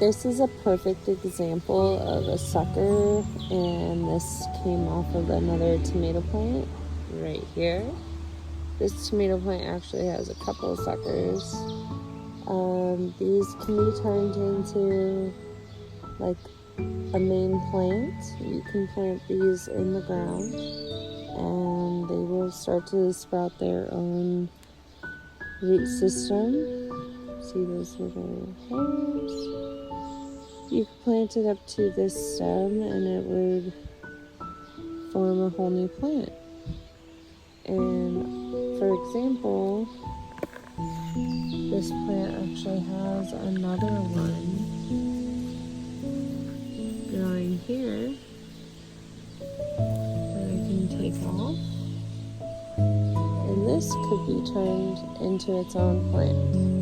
This is a perfect example of a sucker, and this came off of another tomato plant right here. This tomato plant actually has a couple of suckers. These can be turned into like a main plant. You can plant these in the ground and they will start to sprout their own root system. See those little hairs? You could plant it up to this stem and it would form a whole new plant. And for example, this plant actually has another one growing here that I can take off. And this could be turned into its own plant.